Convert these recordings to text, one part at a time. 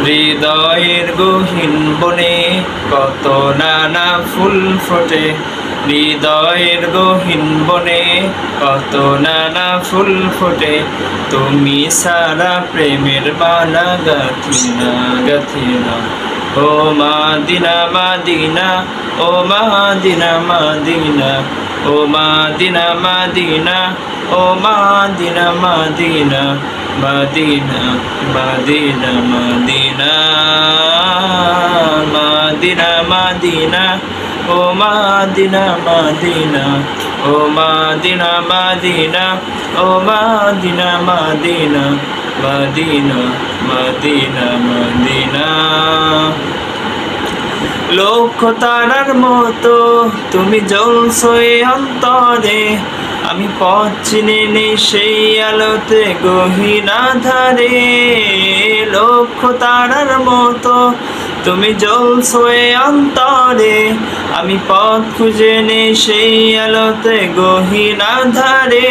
হৃদয়ের গহীন বনে কত নানা ফুল ফোটে, হৃদয়ের গহীন বনে কত নানা ফুল ফোটে। তুমি সারা প্রেমের বালা গাথিনা গাথিনা। ও মাদিনা মাদিনা, ও মাদিনা মাদিনা, ও মাদিনা মাদিনা, ও মাদিনা মাদিনা, মাদিনা মাদিনা মাদিনা, মাদিনা মাদিনা, ও মাদিনা মাদিনা, ও মাদিনা মাদিনা, ও মাদিনা মাদিনা, মাদিনা মাদিনা মাদিনা। লক্ষ তারার মতো তুমি জ্বলছো এই অন্তরে, আমি পথ চিনি নেই সেই আলোতে গহীন আঁধারে। লক্ষ তারার মতো তুমি জ্বলছো এই অন্তরে, আমি পথ খুঁজে নেই সেই আলোতে গহীন আঁধারে।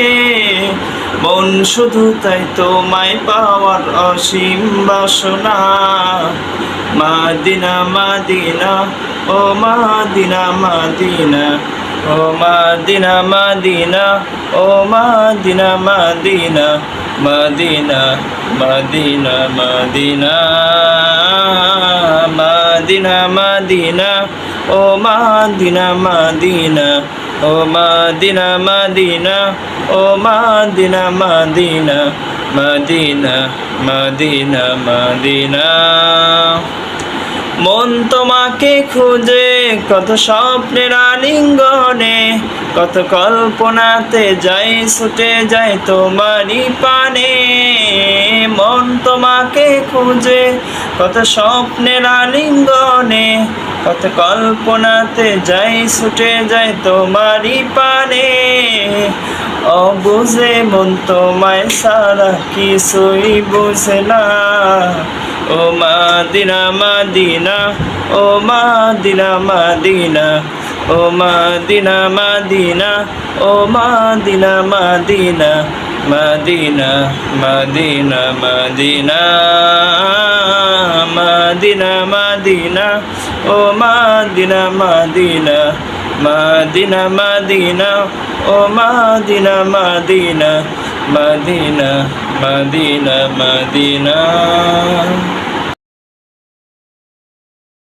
মন শুধু তাই তোমায় পাওয়ার অসীম বাসনা। মাদিনা মাদিনা, ও মাদিনা মাদিনা, ও মাদিনা মাদিনা, ও মাদিনা মাদিনা, মাদিনা মাদিনা মাদিনা, মাদিনা মাদিনা, ও মাদিনা মাদিনা, ও মাদিনা মাদিনা, ও মাদিনা মাদিনা, মাদিনা মাদিনা মাদিনা। মন তোমাকে খুঁজে কত স্বপ্নের আলিঙ্গনে, কত কল্পনাতে যাই ছুটে যায় তোমারই পানে। মন তোমাকে খুঁজে কত স্বপ্নের আলিঙ্গনে, কত কল্পনাতে যাই ছুটে যায় তোমারই পানে। অবুঝে মন তোমায় সারা কিছুই বুঝে না। ও মাদিনা মাদিনা, ও মাদিনা মাদিনা, ও মাদিনা মাদিনা, ও মাদিনা মাদিনা, মাদিনা মাদিনা মাদিনা, মাদিনা মাদিনা, ও মাদিনা মাদিনা, মাদিনা মাদিনা, ও মাদিনা মাদিনা, মাদিনা মাদিনা মাদিনা।